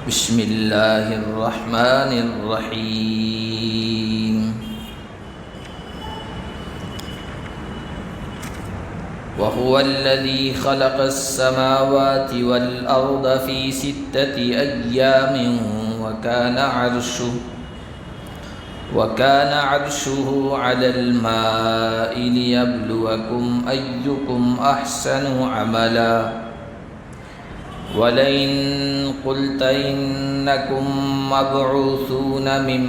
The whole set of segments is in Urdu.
بسم اللہ الرحمن الرحیم وهو الذي خلق السماوات والأرض في 6 أيام وكان عرشه على الماء ليبلوكم أيكم أحسن عملا ولئن قلت إنكم مبعوثون من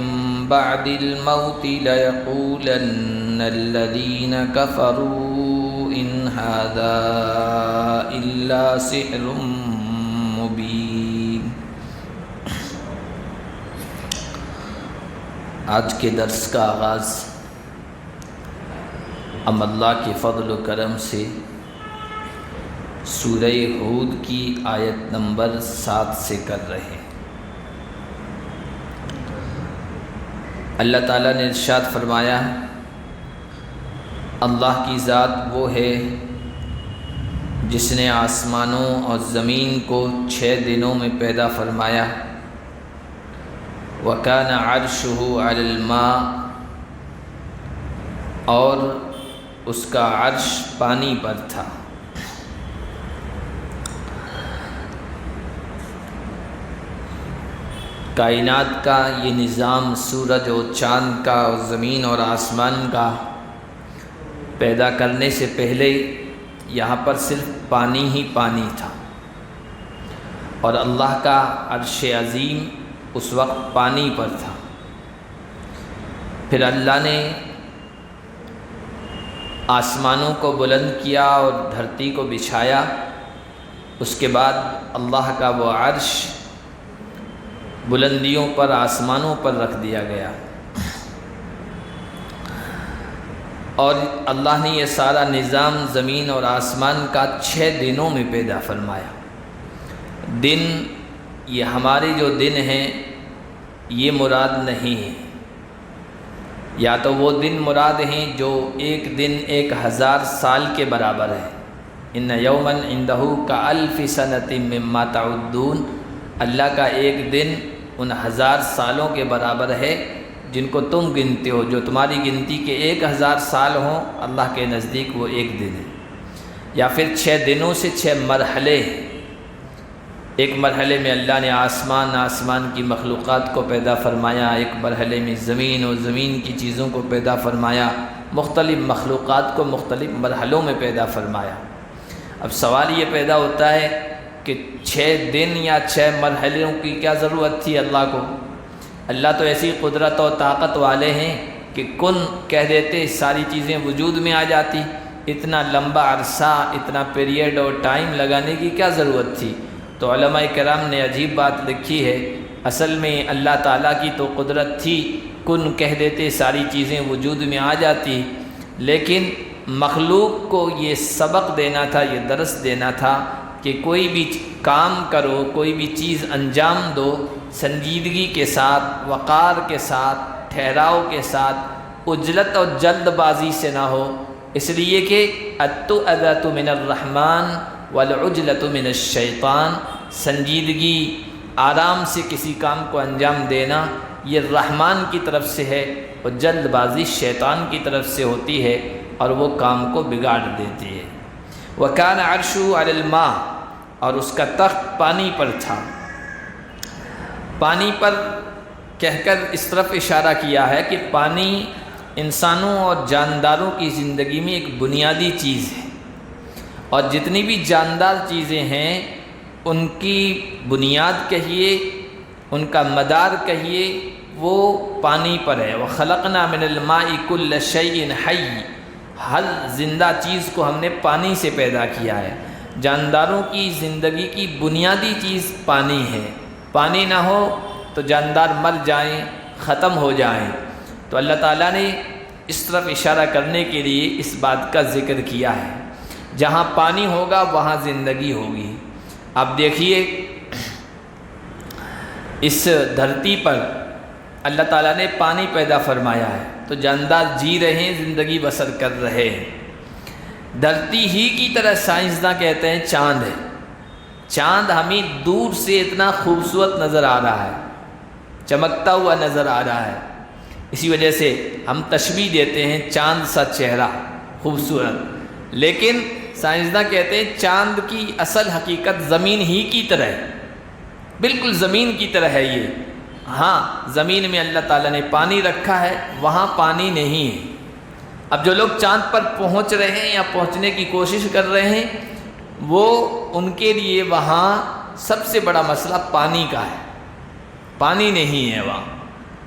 بعد الموت ليقولن الذين كفروا إن هذا إلا سحر مبين۔ آج کے درس کا آغاز ہم اللہ کے فضل و کرم سے سورہ ہود کی آیت نمبر 7 سے کر رہے ہیں۔ اللہ تعالیٰ نے ارشاد فرمایا، اللہ کی ذات وہ ہے جس نے آسمانوں اور زمین کو 6 دنوں میں پیدا فرمایا۔ وَكَانَ عَرْشُهُ عَلَى الْمَاءِ، اور اس کا عرش پانی پر تھا۔ کائنات کا یہ نظام سورج اور چاند کا اور زمین اور آسمان کا پیدا کرنے سے پہلے یہاں پر صرف پانی ہی پانی تھا، اور اللہ کا عرش عظیم اس وقت پانی پر تھا۔ پھر اللہ نے آسمانوں کو بلند کیا اور دھرتی کو بچھایا، اس کے بعد اللہ کا وہ عرش بلندیوں پر آسمانوں پر رکھ دیا گیا، اور اللہ نے یہ سارا نظام زمین اور آسمان کا 6 دنوں میں پیدا فرمایا۔ دن یہ ہمارے جو دن ہیں یہ مراد نہیں ہے، یا تو وہ دن مراد ہیں جو ایک دن 1000 سال کے برابر ہے۔ ان یوما عندہ کالف سنۃ مما تعدون، اللہ کا ایک دن ان 1000 سالوں کے برابر ہے جن کو تم گنتے ہو۔ جو تمہاری گنتی کے 1000 سال ہوں، اللہ کے نزدیک وہ ایک دن ہے۔ یا پھر 6 دنوں سے 6 مرحلے ہیں۔ ایک مرحلے میں اللہ نے آسمان کی مخلوقات کو پیدا فرمایا، ایک مرحلے میں زمین اور زمین کی چیزوں کو پیدا فرمایا، مختلف مخلوقات کو مختلف مرحلوں میں پیدا فرمایا۔ اب سوال یہ پیدا ہوتا ہے کہ 6 دن یا 6 مرحلوں کی کیا ضرورت تھی اللہ کو؟ اللہ تو ایسی قدرت و طاقت والے ہیں کہ کن کہہ دیتے ساری چیزیں وجود میں آ جاتی۔ اتنا لمبا عرصہ، اتنا پیریڈ اور ٹائم لگانے کی کیا ضرورت تھی؟ تو علماء کرام نے عجیب بات لکھی ہے، اصل میں اللہ تعالیٰ کی تو قدرت تھی، کن کہہ دیتے ساری چیزیں وجود میں آ جاتی، لیکن مخلوق کو یہ سبق دینا تھا، یہ درس دینا تھا کہ کوئی بھی کام کرو، کوئی بھی چیز انجام دو، سنجیدگی کے ساتھ، وقار کے ساتھ، ٹھہراؤ کے ساتھ، عجلت اور جلد بازی سے نہ ہو، اس لیے کہ التؤدۃ من الرحمن والعجلۃ من الشیطان، سنجیدگی، آرام سے کسی کام کو انجام دینا یہ رحمان کی طرف سے ہے، اور جلد بازی شیطان کی طرف سے ہوتی ہے اور وہ کام کو بگاڑ دیتی ہے۔ وَكَانَ عَرْشُهُ عَلَى الْمَاءِ، اور اس کا تخت پانی پر تھا۔ پانی پر کہہ کر اس طرف اشارہ کیا ہے کہ پانی انسانوں اور جانداروں کی زندگی میں ایک بنیادی چیز ہے، اور جتنی بھی جاندار چیزیں ہیں ان کی بنیاد کہیے، ان کا مدار کہیے، وہ پانی پر ہے۔ وَخَلَقْنَا مِنَ الْمَاءِ كُلَّ شَيْءٍ حَيٍّ، ہر زندہ چیز کو ہم نے پانی سے پیدا کیا ہے۔ جانداروں کی زندگی کی بنیادی چیز پانی ہے، پانی نہ ہو تو جاندار مر جائیں، ختم ہو جائیں۔ تو اللہ تعالیٰ نے اس طرف اشارہ کرنے کے لیے اس بات کا ذکر کیا ہے، جہاں پانی ہوگا وہاں زندگی ہوگی۔ اب دیکھیے اس دھرتی پر اللہ تعالیٰ نے پانی پیدا فرمایا ہے، تو جاندار جی رہے ہیں، زندگی بسر کر رہے ہیں۔ دھرتی ہی کی طرح سائنسداں کہتے ہیں چاند ہے، چاند ہمیں دور سے اتنا خوبصورت نظر آ رہا ہے، چمکتا ہوا نظر آ رہا ہے، اسی وجہ سے ہم تشبیہ دیتے ہیں چاند سا چہرہ خوبصورت، لیکن سائنسداں کہتے ہیں چاند کی اصل حقیقت زمین ہی کی طرح ہے، بالکل زمین کی طرح ہے یہ۔ ہاں زمین میں اللہ تعالیٰ نے پانی رکھا ہے، وہاں پانی نہیں ہے۔ اب جو لوگ چاند پر پہنچ رہے ہیں یا پہنچنے کی کوشش کر رہے ہیں، وہ ان کے لیے وہاں سب سے بڑا مسئلہ پانی کا ہے، پانی نہیں ہے وہاں۔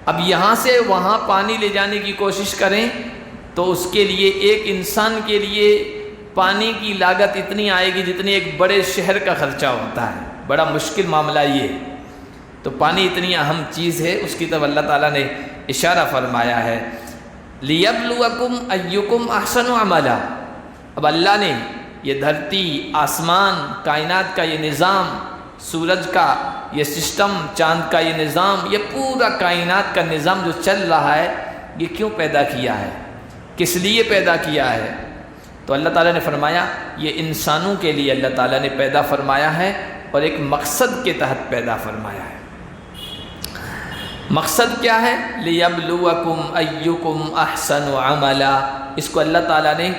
اب یہاں سے وہاں پانی لے جانے کی کوشش کریں تو اس کے لیے ایک انسان کے لیے پانی کی لاگت اتنی آئے گی جتنی ایک بڑے شہر کا خرچہ ہوتا ہے، بڑا مشکل معاملہ یہ۔ تو پانی اتنی اہم چیز ہے، اس کی طرف اللہ تعالیٰ نے اشارہ فرمایا ہے، لِيَبْلُوَكُمْ أَيُّكُمْ أَحْسَنُ عَمَلًا۔ اب اللہ نے یہ دھرتی، آسمان، کائنات کا یہ نظام، سورج کا یہ سسٹم، چاند کا یہ نظام، یہ پورا کائنات کا نظام جو چل رہا ہے، یہ کیوں پیدا کیا ہے، کس لیے پیدا کیا ہے؟ تو اللہ تعالیٰ نے فرمایا یہ انسانوں کے لیے اللہ تعالیٰ نے پیدا فرمایا ہے، اور ایک مقصد کے تحت پیدا فرمایا ہے۔ مقصد کیا ہے؟ لِيَبْلُوَكُمْ أَيُّكُمْ أَحْسَنُ عَمَلًا۔ اس کو اللہ تعالیٰ نے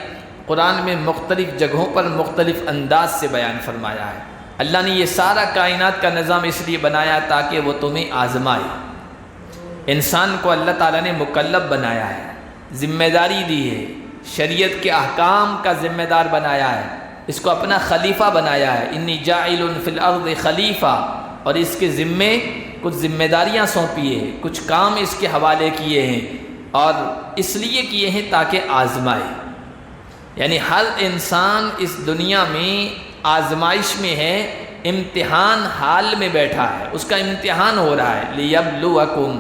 قرآن میں مختلف جگہوں پر مختلف انداز سے بیان فرمایا ہے۔ اللہ نے یہ سارا کائنات کا نظام اس لیے بنایا تاکہ وہ تمہیں آزمائے۔ انسان کو اللہ تعالیٰ نے مکلف بنایا ہے، ذمہ داری دی ہے، شریعت کے احکام کا ذمہ دار بنایا ہے، اس کو اپنا خلیفہ بنایا ہے، انی جاعل فی الارض خلیفہ، اور اس کے ذمے کچھ ذمہ داریاں سونپی ہیں، کچھ کام اس کے حوالے کیے ہیں، اور اس لیے کیے ہیں تاکہ آزمائے۔ یعنی ہر انسان اس دنیا میں آزمائش میں ہے، امتحان حال میں بیٹھا ہے، اس کا امتحان ہو رہا ہے۔ لِيَبْلُوَكُمْ،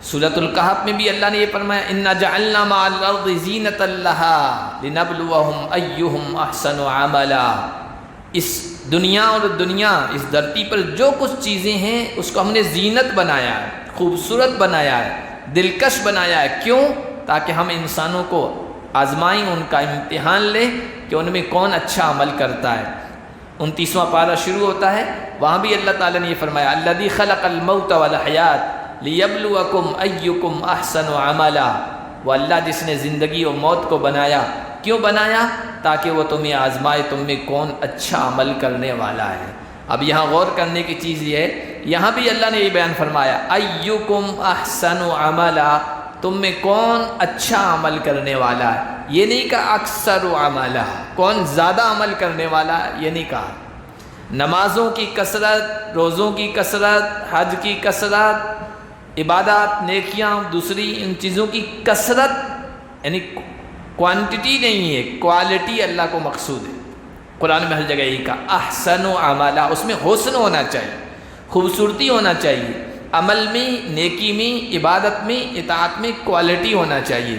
سورۃ الکہف میں بھی اللہ نے یہ فرمایا اِنَّا جَعَلْنَا مَعَ الْأَرْضِ زِینَةً لَهَا لِنَبْلُوَهُمْ أَيُّهُمْ أَحْسَنُ عَمَلًا۔ اس دنیا اور دنیا، اس دھرتی پر جو کچھ چیزیں ہیں اس کو ہم نے زینت بنایا ہے، خوبصورت بنایا ہے، دلکش بنایا ہے۔ کیوں؟ تاکہ ہم انسانوں کو آزمائیں، ان کا امتحان لیں کہ ان میں کون اچھا عمل کرتا ہے۔ 29واں پارہ شروع ہوتا ہے، وہاں بھی اللہ تعالیٰ نے یہ فرمایا الذی خلق الموت والحیات لیبلوکم ایکم احسن عملا۔ وہ اللہ جس نے زندگی و موت کو بنایا، کیوں بنایا؟ تاکہ وہ تمہیں آزمائے تم میں کون اچھا عمل کرنے والا ہے۔ اب یہاں غور کرنے کی چیز یہ ہے، یہاں بھی اللہ نے یہ بیان فرمایا ایکم احسن عملا، تم میں کون اچھا عمل کرنے والا ہے۔ یہ نہیں کہا اکثر عملا، کون زیادہ عمل کرنے والا ہے، یہ نہیں کہا۔ نمازوں کی کثرت، روزوں کی کثرت، حج کی کثرت، عبادات، نیکیاں، دوسری ان چیزوں کی کثرت، یعنی کوانٹٹی نہیں ہے، کوالٹی اللہ کو مقصود ہے۔ قرآن میں ہر جگہ یہی کہا احسن عملا، اس میں حسن ہونا چاہیے، خوبصورتی ہونا چاہیے، عمل میں، نیکی میں، عبادت میں، اطاعت میں کوالٹی ہونا چاہیے۔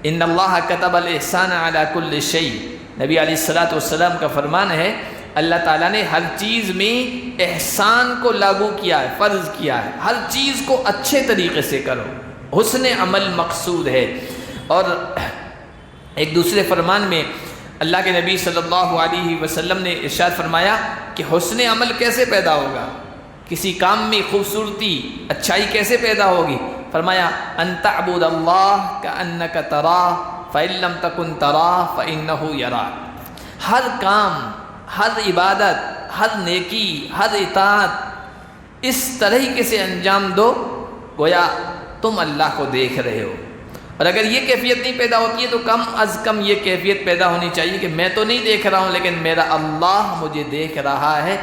ان اللہ کتب الاحسان علی کل شیء، نبی علیہ الصلوۃ والسلام کا فرمان ہے اللہ تعالیٰ نے ہر چیز میں احسان کو لاگو کیا ہے، فرض کیا ہے، ہر چیز کو اچھے طریقے سے کرو، حسن عمل مقصود ہے۔ اور ایک دوسرے فرمان میں اللہ کے نبی صلی اللہ علیہ وسلم نے ارشاد فرمایا کہ حسن عمل کیسے پیدا ہوگا، کسی کام میں خوبصورتی، اچھائی کیسے پیدا ہوگی؟ فرمایا ان تعبد اللہ کأنک تراہ فإن لم تکن تراہ فإنہ یراک۔ ہر کام، ہر عبادت، ہر نیکی، ہر اطاعت اس طریقے سے انجام دو گویا تم اللہ کو دیکھ رہے ہو۔ اور اگر یہ کیفیت نہیں پیدا ہوتی ہے تو کم از کم یہ کیفیت پیدا ہونی چاہیے کہ میں تو نہیں دیکھ رہا ہوں لیکن میرا اللہ مجھے دیکھ رہا ہے۔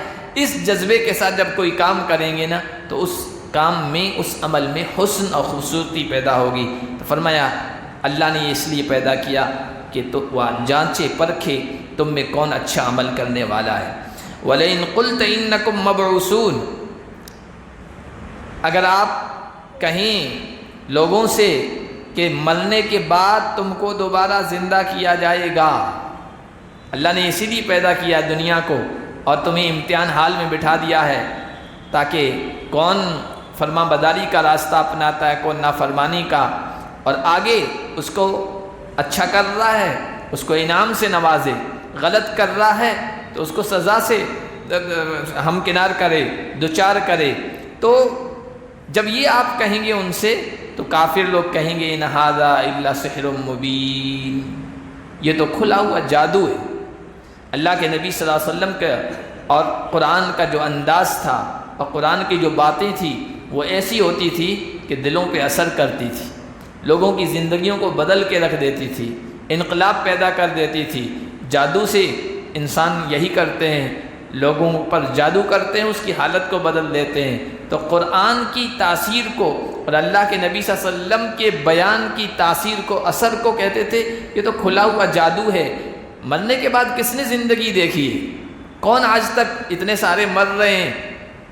اس جذبے کے ساتھ جب کوئی کام کریں گے نا تو اس کام میں، اس عمل میں حسن اور خوبصورتی پیدا ہوگی۔ تو فرمایا اللہ نے یہ اس لیے پیدا کیا کہ تو وہ جانچے پرکھے تم میں کون اچھا عمل کرنے والا ہے۔ وَلَئِن قُلْتَ إِنَّكُمْ مَبْعُوثُونَ، اگر آپ کہیں لوگوں سے کہ مرنے کے بعد تم کو دوبارہ زندہ کیا جائے گا، اللہ نے اسی لیے پیدا کیا دنیا کو اور تمہیں امتحان حال میں بٹھا دیا ہے تاکہ کون فرما بداری کا راستہ اپناتا ہے، کون نافرمانی کا، اور آگے اس کو اچھا کر رہا ہے اس کو انعام سے نوازے، غلط کر رہا ہے تو اس کو سزا سے ہمکنار کرے، دوچار کرے۔ تو جب یہ آپ کہیں گے ان سے تو کافر لوگ کہیں گے ان ھذا الا سحر مبین، یہ تو کھلا ہوا جادو ہے۔ اللہ کے نبی صلی اللہ علیہ وسلم کا اور قرآن کا جو انداز تھا اور قرآن کی جو باتیں تھیں وہ ایسی ہوتی تھی کہ دلوں پہ اثر کرتی تھی، لوگوں کی زندگیوں کو بدل کے رکھ دیتی تھی، انقلاب پیدا کر دیتی تھی۔ جادو سے انسان یہی کرتے ہیں، لوگوں پر جادو کرتے ہیں، اس کی حالت کو بدل دیتے ہیں۔ تو قرآن کی تاثیر کو اور اللہ کے نبی صلی اللہ علیہ وسلم کے بیان کی تاثیر کو، اثر کو کہتے تھے یہ تو کھلا ہوا جادو ہے۔ مرنے کے بعد کس نے زندگی دیکھی ہے؟ کون آج تک اتنے سارے مر رہے ہیں؟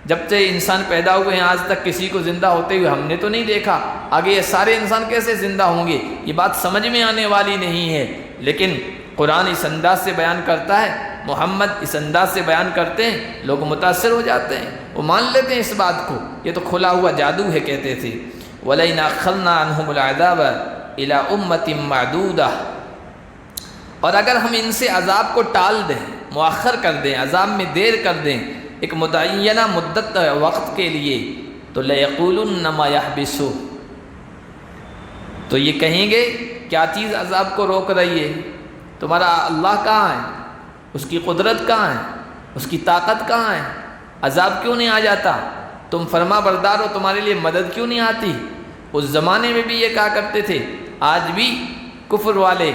جب سے انسان پیدا ہوئے ہیں آج تک کسی کو زندہ ہوتے ہوئے ہم نے تو نہیں دیکھا، آگے یہ سارے انسان کیسے زندہ ہوں گے؟ یہ بات سمجھ میں آنے والی نہیں ہے۔ لیکن قرآن اس انداز سے بیان کرتا ہے، محمد اس انداز سے بیان کرتے ہیں، لوگ متاثر ہو جاتے ہیں، وہ مان لیتے ہیں اس بات کو، یہ تو کھلا ہوا جادو ہے کہتے تھے۔ وَلَئِنْ أَخَّرْنَا عَنْهُمُ الْعَذَابَ إِلَىٰ أُمَّةٍ مَّعْدُودَةٍ، اور اگر ہم ان سے عذاب کو ٹال دیں، مؤخر کر دیں، عذاب میں دیر کر دیں ایک متعینہ مدت وقت کے لیے، تو لَيَقُولُنَّ مَا يَحْبِسُ، تو یہ کہیں گے کیا چیز عذاب کو روک رہی ہے؟ تمہارا اللہ کہاں ہے؟ اس کی قدرت کہاں ہے؟ اس کی طاقت کہاں ہے؟ عذاب کیوں نہیں آ جاتا؟ تم فرما بردار ہو، تمہارے لیے مدد کیوں نہیں آتی؟ اس زمانے میں بھی یہ کہا کرتے تھے، آج بھی کفر والے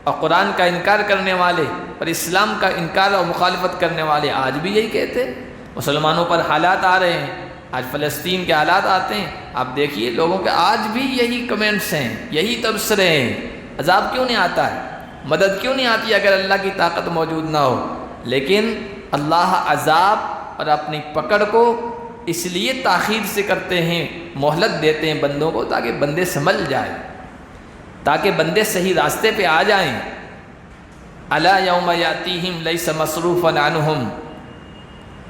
اور قرآن کا انکار کرنے والے اور اسلام کا انکار اور مخالفت کرنے والے آج بھی یہی کہتے ہیں۔ مسلمانوں پر حالات آ رہے ہیں، آج فلسطین کے حالات آتے ہیں، آپ دیکھیے لوگوں کے آج بھی یہی کمنٹس ہیں، یہی تبصرے ہیں، عذاب کیوں نہیں آتا ہے؟ مدد کیوں نہیں آتی اگر اللہ کی طاقت موجود نہ ہو؟ لیکن اللہ عذاب اور اپنی پکڑ کو اس لیے تاخیر سے کرتے ہیں، مہلت دیتے ہیں بندوں کو، تاکہ بندے سنبھل جائیں، تاکہ بندے صحیح راستے پہ آ جائیں۔ الا یوم یاتیہم لیس مصروفا عنہم،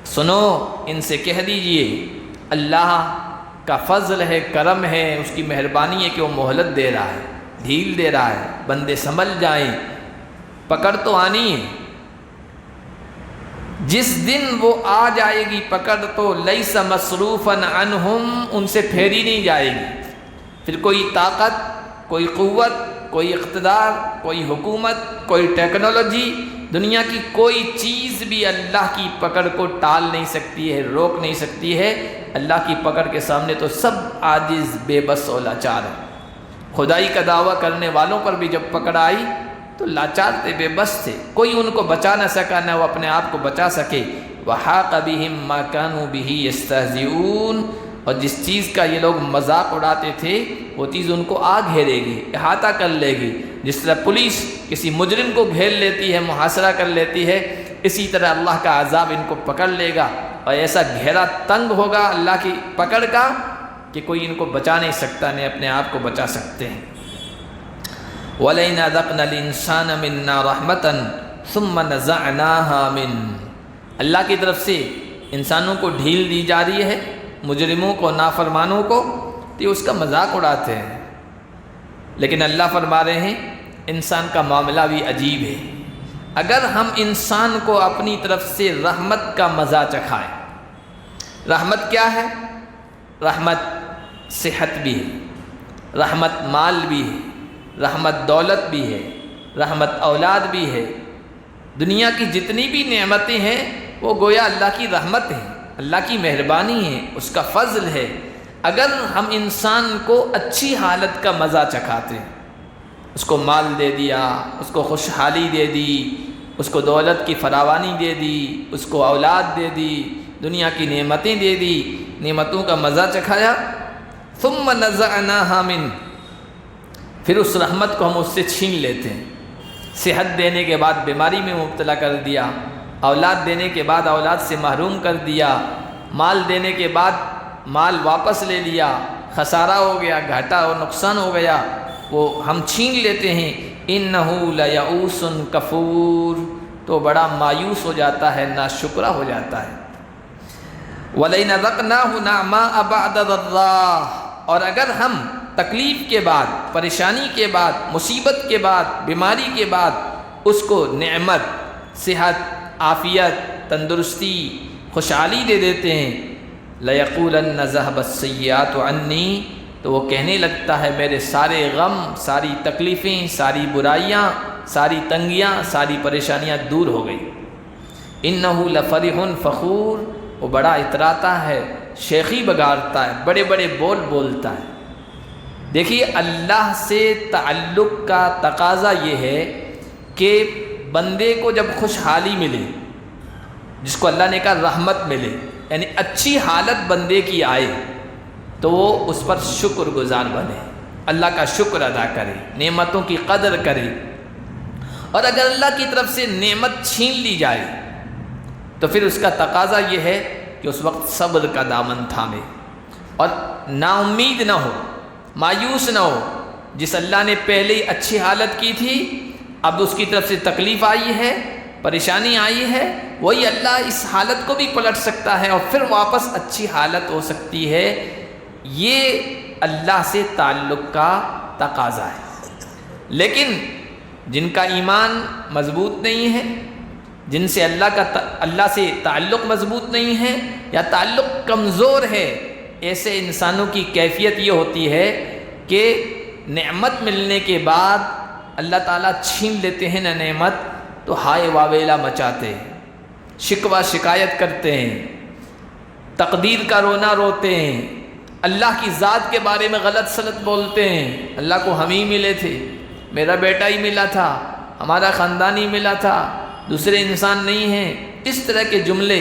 سنو ان سے کہہ دیجئے اللہ کا فضل ہے، کرم ہے، اس کی مہربانی ہے کہ وہ مہلت دے رہا ہے، ڈھیل دے رہا ہے، بندے سنبھل جائیں، پکڑ تو آنی ہے۔ جس دن وہ آ جائے گی پکڑ تو لیس مصروفا عنہم، ان سے پھیری نہیں جائے گی، پھر کوئی طاقت، کوئی قوت، کوئی اقتدار، کوئی حکومت، کوئی ٹیکنالوجی، دنیا کی کوئی چیز بھی اللہ کی پکڑ کو ٹال نہیں سکتی ہے، روک نہیں سکتی ہے۔ اللہ کی پکڑ کے سامنے تو سب عاجز، بے بس اور لاچار ہیں۔ خدائی کا دعویٰ کرنے والوں پر بھی جب پکڑ آئی تو لاچار تھے، بے بس تھے، کوئی ان کو بچا نہ سکا، نہ وہ اپنے آپ کو بچا سکے۔ وَحَاقَ بِهِم مَّا كَانُوا بِهِ يَسْتَهْزِئُونَ، اور جس چیز کا یہ لوگ مذاق اڑاتے تھے وہ چیز ان کو آ گھیرے گی، احاطہ کر لے گی۔ جس طرح پولیس کسی مجرم کو گھیر لیتی ہے، محاصرہ کر لیتی ہے، اسی طرح اللہ کا عذاب ان کو پکڑ لے گا، اور ایسا گھیرا تنگ ہوگا اللہ کی پکڑ کا کہ کوئی ان کو بچا نہیں سکتا، نہ اپنے آپ کو بچا سکتے ہیں۔ وَلَئِنْ أَذَقْنَا الْإِنسَانَ مِنَّا رَحْمَةً ثُمَّ نَزَعْنَاهَا مِنْهُ، اللہ کی طرف سے انسانوں کو ڈھیل دی جا رہی ہے، مجرموں کو، نافرمانوں کو، تو یہ اس کا مذاق اڑاتے ہیں۔ لیکن اللہ فرما رہے ہیں انسان کا معاملہ بھی عجیب ہے۔ اگر ہم انسان کو اپنی طرف سے رحمت کا مزہ چکھائیں، رحمت کیا ہے؟ رحمت صحت بھی ہے، رحمت مال بھی ہے، رحمت دولت بھی ہے، رحمت اولاد بھی ہے، دنیا کی جتنی بھی نعمتیں ہیں وہ گویا اللہ کی رحمت ہیں، اللہ کی مہربانی ہے، اس کا فضل ہے۔ اگر ہم انسان کو اچھی حالت کا مزہ چکھاتے ہیں، اس کو مال دے دیا، اس کو خوشحالی دے دی، اس کو دولت کی فراوانی دے دی، اس کو اولاد دے دی، دنیا کی نعمتیں دے دی، نعمتوں کا مزہ چکھایا، ثم نزعناها منه، پھر اس رحمت کو ہم اس سے چھین لیتے ہیں۔ صحت دینے کے بعد بیماری میں مبتلا کر دیا، اولاد دینے کے بعد اولاد سے محروم کر دیا، مال دینے کے بعد مال واپس لے لیا، خسارہ ہو گیا، گھاٹا اور نقصان ہو گیا، وہ ہم چھین لیتے ہیں۔ اِنَّهُ لَيَئُوسٌ کفور، تو بڑا مایوس ہو جاتا ہے، ناشکرا ہو جاتا ہے۔ وَلَئِنْ أَذَقْنَاهُ نَعْمَاءَ بَعْدَ ضَرَّاءٍ، اور اگر ہم تکلیف کے بعد، پریشانی کے بعد، مصیبت کے بعد، بیماری کے بعد اس کو نعمت، صحت، عافیت، تندرستی، خوشحالی دے دیتے ہیں، لَيَقُولَنَّ ذَهَبَ السَّيِّئَاتُ عَنِّي، تو وہ کہنے لگتا ہے میرے سارے غم، ساری تکلیفیں، ساری برائیاں، ساری تنگیاں، ساری پریشانیاں دور ہو گئی۔ إِنَّهُ لَفَرِحٌ فَخُورٌ، وہ بڑا اتراتا ہے، شیخی بگاڑتا ہے، بڑے بڑے بول بولتا ہے۔ دیکھیے اللہ سے تعلق کا تقاضا یہ ہے کہ بندے کو جب خوشحالی ملے، جس کو اللہ نے کہا رحمت ملے، یعنی اچھی حالت بندے کی آئے، تو وہ اس پر شکر گزار بنے، اللہ کا شکر ادا کرے، نعمتوں کی قدر کرے۔ اور اگر اللہ کی طرف سے نعمت چھین لی جائے تو پھر اس کا تقاضا یہ ہے کہ اس وقت صبر کا دامن تھامے اور نا امید نہ ہو، مایوس نہ ہو۔ جس اللہ نے پہلے ہی اچھی حالت کی تھی، اب اس کی طرف سے تکلیف آئی ہے، پریشانی آئی ہے، وہی اللہ اس حالت کو بھی پلٹ سکتا ہے اور پھر واپس اچھی حالت ہو سکتی ہے۔ یہ اللہ سے تعلق کا تقاضا ہے۔ لیکن جن کا ایمان مضبوط نہیں ہے، جن سے اللہ سے تعلق مضبوط نہیں ہے یا تعلق کمزور ہے، ایسے انسانوں کی کیفیت یہ ہوتی ہے کہ نعمت ملنے کے بعد اللہ تعالیٰ چھین لیتے ہیں نا نعمت، تو ہائے واویلا مچاتے ہیں، شکوہ شکایت کرتے ہیں، تقدیر کا رونا روتے ہیں، اللہ کی ذات کے بارے میں غلط سلط بولتے ہیں، اللہ کو ہم ہی ملے تھے، میرا بیٹا ہی ملا تھا، ہمارا خاندان ہی ملا تھا، دوسرے انسان نہیں ہیں۔ اس طرح کے جملے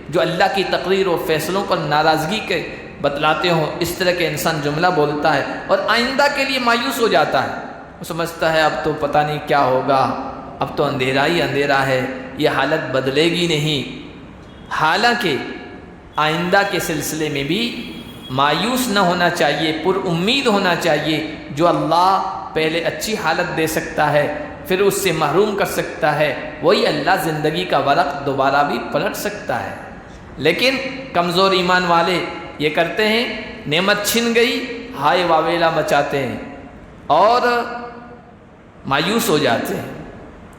جو اللہ کی تقریر و فیصلوں پر ناراضگی کے بتلاتے ہوں، اس طرح کے انسان جملہ بولتا ہے اور آئندہ کے لیے مایوس ہو جاتا ہے۔ وہ سمجھتا ہے اب تو پتہ نہیں کیا ہوگا، اب تو اندھیرا ہی اندھیرا ہے، یہ حالت بدلے گی نہیں۔ حالانکہ آئندہ کے سلسلے میں بھی مایوس نہ ہونا چاہیے، پر امید ہونا چاہیے۔ جو اللہ پہلے اچھی حالت دے سکتا ہے، پھر اس سے محروم کر سکتا ہے، وہی اللہ زندگی کا ورق دوبارہ بھی پلٹ سکتا ہے۔ لیکن کمزور ایمان والے یہ کرتے ہیں، نعمت چھن گئی، ہائے واویلا مچاتے ہیں اور مایوس ہو جاتے ہیں،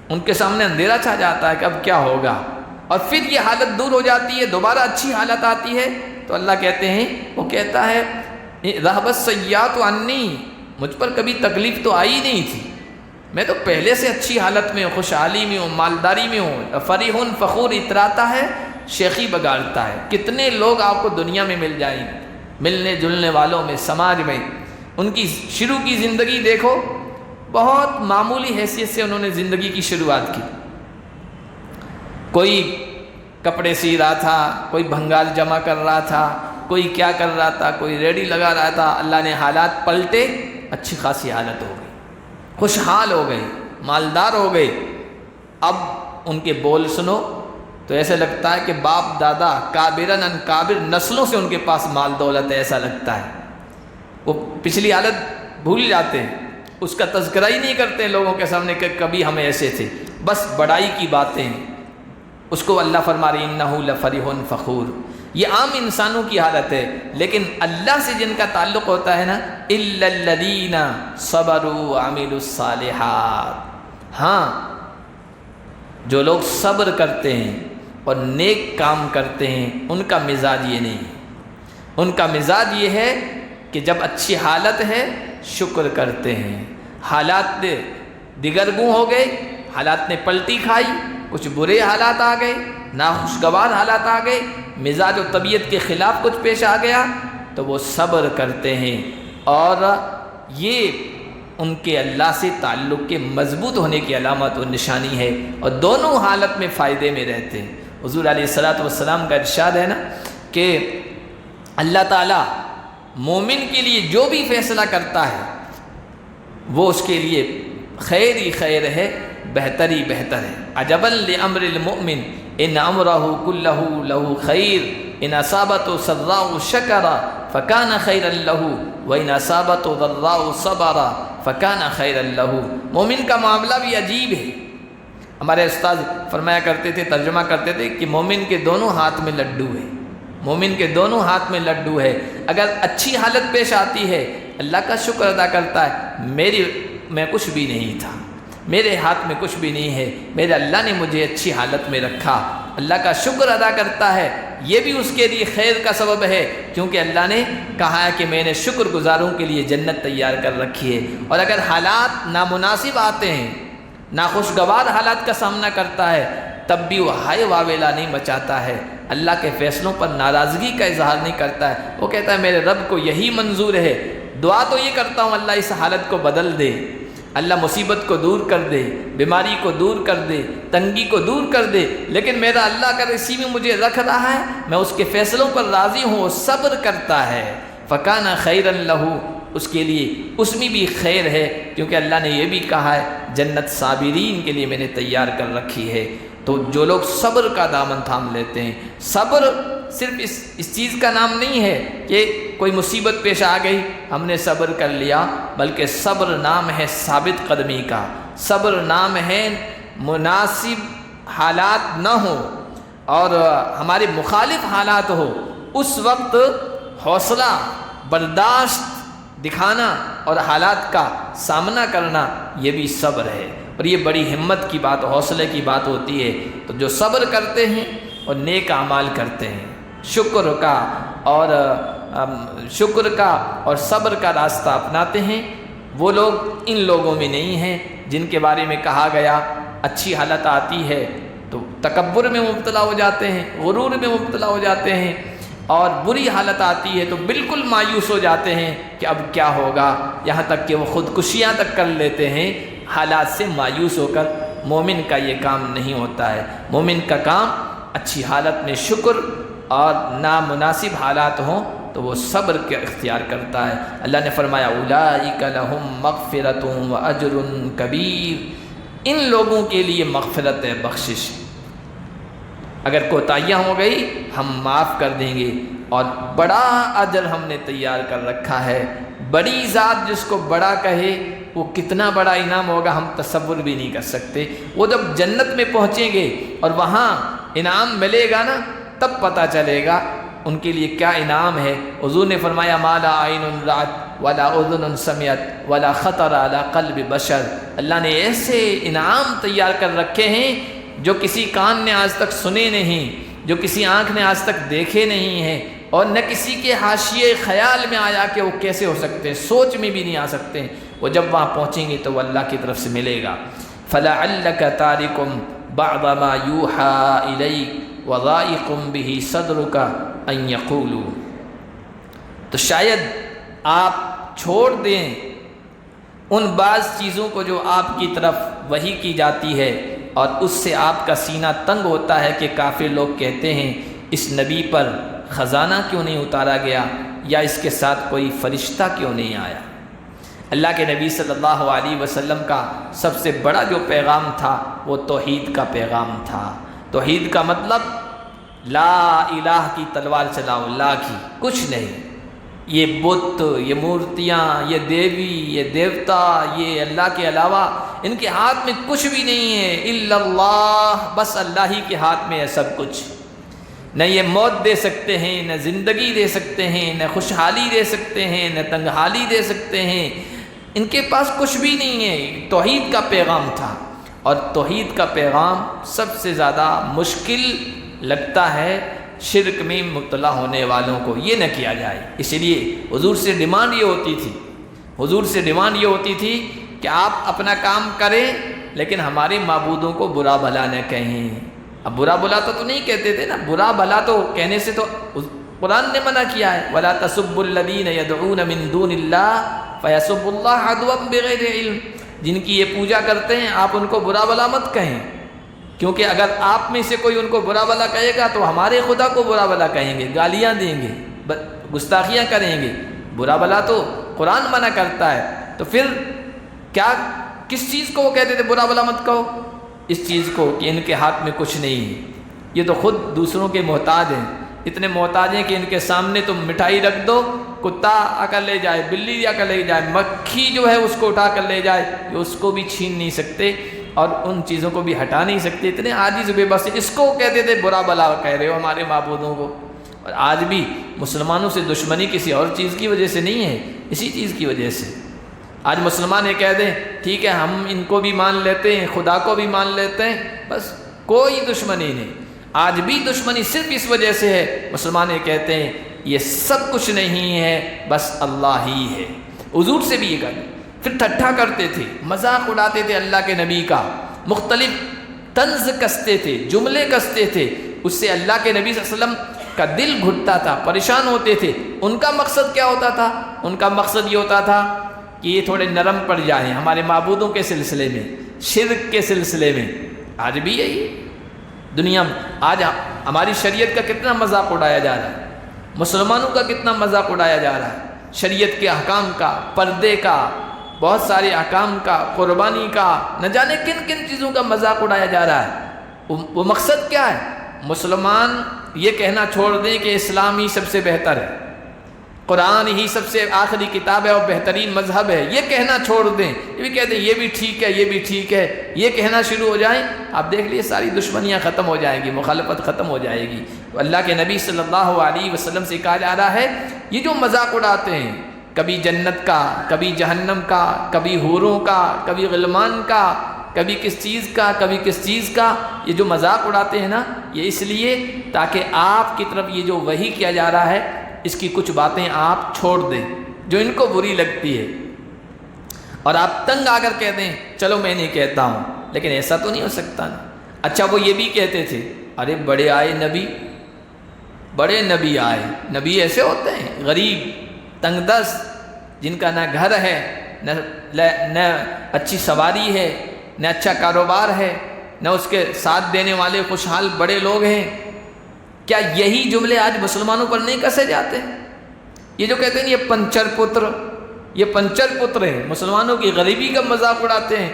ان کے سامنے اندھیرا چھا جاتا ہے کہ اب کیا ہوگا، اور پھر یہ حالت دور ہو جاتی ہے، دوبارہ اچھی حالت آتی ہے تو اللہ کہتے ہیں، وہ کہتا ہے ذَهَبَ السَّيِّئَاتُ عَنِّي، مجھ پر کبھی تکلیف تو آئی نہیں تھی، میں تو پہلے سے اچھی حالت میں ہوں، خوشحالی میں ہوں، مالداری میں ہوں۔ فریح فخور اتراتا ہے، شیخی بگاڑتا ہے۔ کتنے لوگ آپ کو دنیا میں مل جائیں، ملنے جلنے والوں میں، سماج میں، ان کی شروع کی زندگی دیکھو، بہت معمولی حیثیت سے انہوں نے زندگی کی شروعات کی۔ کوئی کپڑے سی رہا تھا، کوئی بھنگال جمع کر رہا تھا، کوئی کیا کر رہا تھا، کوئی ریڈی لگا رہا تھا، اللہ نے حالات پلٹے، اچھی خاصی حالت ہو گئی، خوشحال ہو گئے، مالدار ہو گئے۔ اب ان کے بول سنو تو ایسا لگتا ہے کہ باپ دادا کابرن ان کابر نسلوں سے ان کے پاس مال دولت ہے، ایسا لگتا ہے۔ وہ پچھلی حالت بھول جاتے ہیں، اس کا تذکرہ ہی نہیں کرتے لوگوں کے سامنے کہ کبھی ہم ایسے تھے، بس بڑائی کی باتیں ہیں۔ اس کو اللہ فرما رہی انہ لفرح فخور۔ یہ عام انسانوں کی حالت ہے، لیکن اللہ سے جن کا تعلق ہوتا ہے نا، الا الذین صبروا وعملوا الصالحات، ہاں جو لوگ صبر کرتے ہیں اور نیک کام کرتے ہیں، ان کا مزاج یہ نہیں ہے۔ ان کا مزاج یہ ہے کہ جب اچھی حالت ہے شکر کرتے ہیں، حالات دگرگوں ہو گئے، حالات نے پلٹی کھائی، کچھ برے حالات آ گئے، ناخوشگوار حالات آ گئے، مزاج و طبیعت کے خلاف کچھ پیش آ گیا، تو وہ صبر کرتے ہیں، اور یہ ان کے اللہ سے تعلق کے مضبوط ہونے کی علامت و نشانی ہے، اور دونوں حالت میں فائدے میں رہتے ہیں۔ حضور علیہ الصلوۃ والسلام کا ارشاد ہے نا کہ اللہ تعالیٰ مومن کے لیے جو بھی فیصلہ کرتا ہے وہ اس کے لیے خیر ہی خیر ہے، بہتر ہی بہتر ہے۔ عجبا لامر المؤمن ان امرہ کلہ لہ خیر ان اصابتہ سراء شکر فکان خیرا لہ وان اصابتہ ضراء صبر فکان خیرا لہ۔ مومن کا معاملہ بھی عجیب ہے۔ ہمارے استاد فرمایا کرتے تھے، ترجمہ کرتے تھے کہ مومن کے دونوں ہاتھ میں لڈو ہے، مومن کے دونوں ہاتھ میں لڈو ہے۔ اگر اچھی حالت پیش آتی ہے اللہ کا شکر ادا کرتا ہے، میں کچھ بھی نہیں تھا، میرے ہاتھ میں کچھ بھی نہیں ہے، میرے اللہ نے مجھے اچھی حالت میں رکھا، اللہ کا شکر ادا کرتا ہے، یہ بھی اس کے لیے خیر کا سبب ہے، کیونکہ اللہ نے کہا ہے کہ میں نے شکر گزاروں کے لیے جنت تیار کر رکھی ہے۔ اور اگر حالات نامناسب آتے ہیں، ناخوشگوار حالات کا سامنا کرتا ہے، تب بھی وہ ہائے واویلا نہیں مچاتا ہے، اللہ کے فیصلوں پر ناراضگی کا اظہار نہیں کرتا ہے۔ وہ کہتا ہے میرے رب کو یہی منظور ہے، دعا تو یہ کرتا ہوں اللہ اس حالت کو بدل دے، اللہ مصیبت کو دور کر دے، بیماری کو دور کر دے، تنگی کو دور کر دے، لیکن میرا اللہ اگر اسی میں مجھے رکھ رہا ہے، میں اس کے فیصلوں پر راضی ہوں، وہ صبر کرتا ہے، فَكَانَ خَيْرًا لَهُ، اس کے لیے اس میں بھی خیر ہے، کیونکہ اللہ نے یہ بھی کہا ہے جنت صابرین کے لیے میں نے تیار کر رکھی ہے۔ تو جو لوگ صبر کا دامن تھام لیتے ہیں، صبر صرف اس چیز کا نام نہیں ہے کہ کوئی مصیبت پیش آ گئی ہم نے صبر کر لیا، بلکہ صبر نام ہے ثابت قدمی کا، صبر نام ہے مناسب حالات نہ ہو اور ہمارے مخالف حالات ہو، اس وقت حوصلہ برداشت دکھانا اور حالات کا سامنا کرنا، یہ بھی صبر ہے، اور یہ بڑی ہمت کی بات، حوصلے کی بات ہوتی ہے۔ تو جو صبر کرتے ہیں اور نیک اعمال کرتے ہیں، شکر کا اور صبر کا راستہ اپناتے ہیں، وہ لوگ ان لوگوں میں نہیں ہیں جن کے بارے میں کہا گیا اچھی حالت آتی ہے تو تکبر میں مبتلا ہو جاتے ہیں، غرور میں مبتلا ہو جاتے ہیں، اور بری حالت آتی ہے تو بالکل مایوس ہو جاتے ہیں کہ اب کیا ہوگا، یہاں تک کہ وہ خودکشیاں تک کر لیتے ہیں۔ حالات سے مایوس ہو کر مومن کا یہ کام نہیں ہوتا ہے۔ مومن کا کام اچھی حالت میں شکر اور نامناسب حالات ہوں تو وہ صبر کے اختیار کرتا ہے۔ اللہ نے فرمایا اولئک لہم مغفرۃ واجر کبیر، ان لوگوں کے لیے مغفرت ہے، بخشش، اگر کوتاہیاں ہو گئی ہم معاف کر دیں گے، اور بڑا اجر ہم نے تیار کر رکھا ہے۔ بڑی ذات جس کو بڑا کہے وہ کتنا بڑا انعام ہوگا ہم تصور بھی نہیں کر سکتے۔ وہ جب جنت میں پہنچیں گے اور وہاں انعام ملے گا نا، تب پتہ چلے گا ان کے لیے کیا انعام ہے۔ حضور نے فرمایا ما لا عین رأت ولا اذن سمعت ولا خطر علی قلب بشر، اللہ نے ایسے انعام تیار کر رکھے ہیں جو کسی کان نے آج تک سنے نہیں، جو کسی آنکھ نے آج تک دیکھے نہیں ہیں، اور نہ کسی کے حاشیے خیال میں آیا کہ وہ کیسے ہو سکتے ہیں، سوچ میں بھی نہیں آ سکتے ہیں۔ وہ جب وہاں پہنچیں گے تو وہ اللہ کی طرف سے ملے گا۔ فَلَعَلَّكَ تَارِكٌ بَعْضَ مَا يُوحَىٰ إِلَيْكَ وَضَائِقٌ بِهِ صَدْرُكَ أَن يَقُولُوا، تو شاید آپ چھوڑ دیں ان بعض چیزوں کو جو آپ کی طرف وحی کی جاتی ہے، اور اس سے آپ کا سینہ تنگ ہوتا ہے کہ کافر لوگ کہتے ہیں اس نبی پر خزانہ کیوں نہیں اتارا گیا، یا اس کے ساتھ کوئی فرشتہ کیوں نہیں آیا۔ اللہ کے نبی صلی اللہ علیہ وسلم کا سب سے بڑا جو پیغام تھا وہ توحید کا پیغام تھا۔ توحید کا مطلب لا الہ کی تلوار چلاؤ، لا کی کچھ نہیں، یہ بت، یہ مورتیاں، یہ دیوی، یہ دیوتا، یہ اللہ کے علاوہ ان کے ہاتھ میں کچھ بھی نہیں ہے، الا اللہ، بس اللہ ہی کے ہاتھ میں ہے سب کچھ۔ نہ یہ موت دے سکتے ہیں، نہ زندگی دے سکتے ہیں، نہ خوشحالی دے سکتے ہیں، نہ تنگحالی دے سکتے ہیں، ان کے پاس کچھ بھی نہیں ہے۔ توحید کا پیغام تھا، اور توحید کا پیغام سب سے زیادہ مشکل لگتا ہے شرک میں مبتلا ہونے والوں کو، یہ نہ کیا جائے۔ اس لیے حضور سے ڈیمانڈ یہ ہوتی تھی کہ آپ اپنا کام کریں لیکن ہمارے معبودوں کو برا بھلا نہ کہیں۔ اب برا بھلا تو نہیں کہتے تھے نا، برا بھلا تو کہنے سے تو قرآن نے منع کیا ہے، وَلَا تَسُبُّوا الَّذِينَ يَدْعُونَ مِن دُونِ اللَّهِ فَيَسُبُّوا اللَّهَ عَدْوًا بِغَيْرِ عِلْمٍ، جن کی یہ پوجا کرتے ہیں آپ ان کو برا بھلا مت کہیں، کیونکہ اگر آپ میں سے کوئی ان کو برا بھلا کہے گا تو ہمارے خدا کو برا بھلا کہیں گے، گالیاں دیں گے، گستاخیاں کریں گے۔ برا بھلا تو قرآن منع کرتا ہے، تو پھر کیا کس چیز کو وہ کہتے تھے برا بھلا مت کہو؟ اس چیز کو کہ ان کے ہاتھ میں کچھ نہیں ہے، یہ تو خود دوسروں کے محتاج ہیں، اتنے محتاج ہیں کہ ان کے سامنے تم مٹھائی رکھ دو، کتا آ کر لے جائے، بلی آ کر لے جائے، مکھی جو ہے اس کو اٹھا کر لے جائے، یہ اس کو بھی چھین نہیں سکتے اور ان چیزوں کو بھی ہٹا نہیں سکتے، اتنے عاجز بے بس۔ اس کو کہتے تھے برا بھلا کہہ رہے ہو ہمارے معبودوں کو۔ اور آج بھی مسلمانوں سے دشمنی کسی اور چیز کی وجہ سے نہیں ہے، اسی چیز کی وجہ سے۔ آج مسلمان یہ کہہ دیں ٹھیک ہے ہم ان کو بھی مان لیتے ہیں، خدا کو بھی مان لیتے ہیں، بس کوئی دشمنی نہیں۔ آج بھی دشمنی صرف اس وجہ سے ہے، مسلمان یہ کہتے ہیں یہ سب کچھ نہیں ہے، بس اللہ ہی ہے۔ حضور سے بھی یہ کہا، پھر ٹھٹھا کرتے تھے، مذاق اڑاتے تھے اللہ کے نبی کا، مختلف طنز کستے تھے، جملے کستے تھے، اس سے اللہ کے نبی صلی اللہ علیہ وسلم کا دل گھٹتا تھا، پریشان ہوتے تھے۔ ان کا مقصد کیا ہوتا تھا؟ ان کا مقصد یہ ہوتا تھا کہ یہ تھوڑے نرم پڑ جائیں ہمارے معبودوں کے سلسلے میں، شرک کے سلسلے میں۔ آج بھی یہی دنیا میں، آج ہماری شریعت کا کتنا مذاق اڑایا جا رہا ہے، مسلمانوں کا کتنا مذاق اڑایا جا رہا ہے، شریعت کے احکام کا، پردے کا، بہت سارے احکام کا، قربانی کا، نہ جانے کن کن چیزوں کا مذاق اڑایا جا رہا ہے۔ وہ مقصد کیا ہے؟ مسلمان یہ کہنا چھوڑ دیں کہ اسلام ہی سب سے بہتر ہے، قرآن ہی سب سے آخری کتاب ہے اور بہترین مذہب ہے، یہ کہنا چھوڑ دیں، یہ بھی کہتے ہیں یہ بھی ٹھیک ہے، یہ بھی ٹھیک ہے، یہ کہنا شروع ہو جائیں، آپ دیکھ لیے ساری دشمنیاں ختم ہو جائیں گی، مخالفت ختم ہو جائے گی۔ اللہ کے نبی صلی اللہ علیہ وسلم سے کہا جا رہا ہے یہ جو مذاق اڑاتے ہیں، کبھی جنت کا، کبھی جہنم کا، کبھی حوروں کا، کبھی غلمان کا، کبھی کس چیز کا، کبھی کس چیز کا، یہ جو مذاق اڑاتے ہیں نا، یہ اس لیے تاکہ آپ کی طرف یہ جو وحی کیا جا رہا ہے اس کی کچھ باتیں آپ چھوڑ دیں جو ان کو بری لگتی ہے، اور آپ تنگ آ کر کہہ دیں چلو میں نہیں کہتا ہوں، لیکن ایسا تو نہیں ہو سکتا نا۔ اچھا وہ یہ بھی کہتے تھے ارے بڑے آئے نبی، بڑے نبی آئے، نبی ایسے ہوتے ہیں غریب، تنگ دست، جن کا نہ گھر ہے، نہ اچھی سواری ہے، نہ اچھا کاروبار ہے، نہ اس کے ساتھ دینے والے خوشحال بڑے لوگ ہیں۔ کیا یہی جملے آج مسلمانوں پر نہیں کسے جاتے؟ یہ جو کہتے ہیں یہ پنچر پتر، یہ پنچر پتر ہے، مسلمانوں کی غریبی کا مذاق اڑاتے ہیں،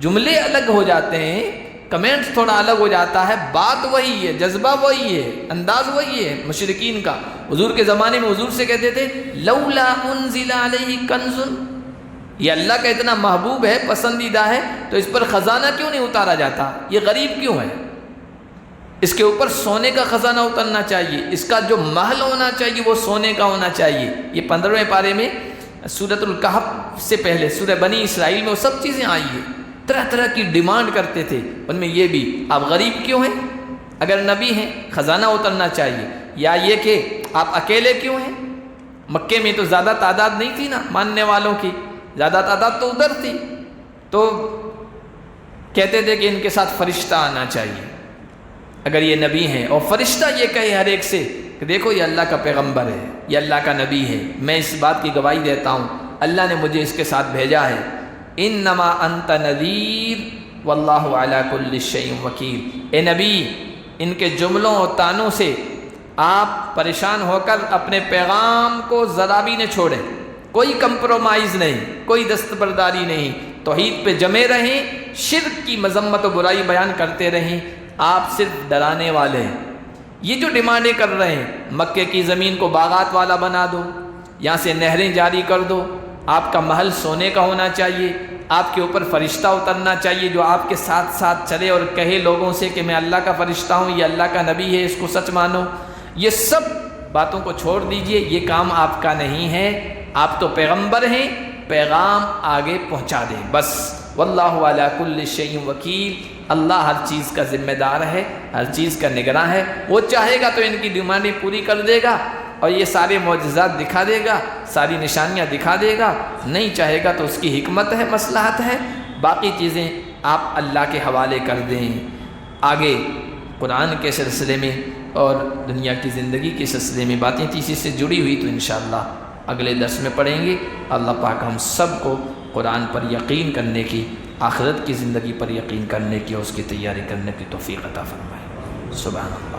جملے الگ ہو جاتے ہیں، کمنٹس تھوڑا الگ ہو جاتا ہے، بات وہی ہے، جذبہ وہی ہے، انداز وہی ہے مشرکین کا۔ حضور کے زمانے میں حضور سے کہتے تھے لولا انزل علیہ کنز، یہ اللہ کا اتنا محبوب ہے، پسندیدہ ہے، تو اس پر خزانہ کیوں نہیں اتارا جاتا؟ یہ غریب کیوں ہے؟ اس کے اوپر سونے کا خزانہ اترنا چاہیے، اس کا جو محل ہونا چاہیے وہ سونے کا ہونا چاہیے۔ یہ 15ویں پارے میں سورۃ الکہف سے پہلے سورہ بنی اسرائیل میں وہ سب چیزیں آئی ہیں، طرح طرح کی ڈیمانڈ کرتے تھے، ان میں یہ بھی آپ غریب کیوں ہیں؟ اگر نبی ہیں خزانہ اترنا چاہیے، یا یہ کہ آپ اکیلے کیوں ہیں؟ مکے میں تو زیادہ تعداد نہیں تھی نا ماننے والوں کی، زیادہ تعداد تو ادھر تھی، تو کہتے تھے کہ ان کے ساتھ فرشتہ آنا چاہیے اگر یہ نبی ہیں، اور فرشتہ یہ کہے ہر ایک سے کہ دیکھو یہ اللہ کا پیغمبر ہے، یہ اللہ کا نبی ہے، میں اس بات کی گواہی دیتا ہوں اللہ نے مجھے اس کے ساتھ بھیجا ہے، انما انت نذیر واللہ علی کل شیء وکیل۔ اے نبی ان کے جملوں اور طعنوں سے آپ پریشان ہو کر اپنے پیغام کو ذرا بھی نہ چھوڑیں، کوئی کمپرومائز نہیں، کوئی دستبرداری نہیں، توحید پہ جمے رہیں، شرک کی مذمت و برائی بیان کرتے رہیں، آپ صرف ڈرانے والے ہیں۔ یہ جو ڈیمانڈیں کر رہے ہیں مکے کی زمین کو باغات والا بنا دو، یہاں سے نہریں جاری کر دو، آپ کا محل سونے کا ہونا چاہیے، آپ کے اوپر فرشتہ اترنا چاہیے جو آپ کے ساتھ ساتھ چلے اور کہے لوگوں سے کہ میں اللہ کا فرشتہ ہوں، یہ اللہ کا نبی ہے، اس کو سچ مانو، یہ سب باتوں کو چھوڑ دیجئے، یہ کام آپ کا نہیں ہے، آپ تو پیغمبر ہیں، پیغام آگے پہنچا دیں بس۔ واللہ علی کل شیء وکیل، اللہ ہر چیز کا ذمہ دار ہے، ہر چیز کا نگراں ہے، وہ چاہے گا تو ان کی ڈیمانڈیں پوری کر دے گا اور یہ سارے معجزات دکھا دے گا، ساری نشانیاں دکھا دے گا، نہیں چاہے گا تو اس کی حکمت ہے، مصلحت ہے، باقی چیزیں آپ اللہ کے حوالے کر دیں۔ آگے قرآن کے سلسلے میں اور دنیا کی زندگی کے سلسلے میں باتیں تھی، اسی سے جڑی ہوئی تو انشاءاللہ اگلے درس میں پڑھیں گے۔ اللہ پاک ہم سب کو قرآن پر یقین کرنے کی، آخرت کی زندگی پر یقین کرنے کی اور اس کی تیاری کرنے کی توفیق عطا فرمائے۔ سبحان اللہ۔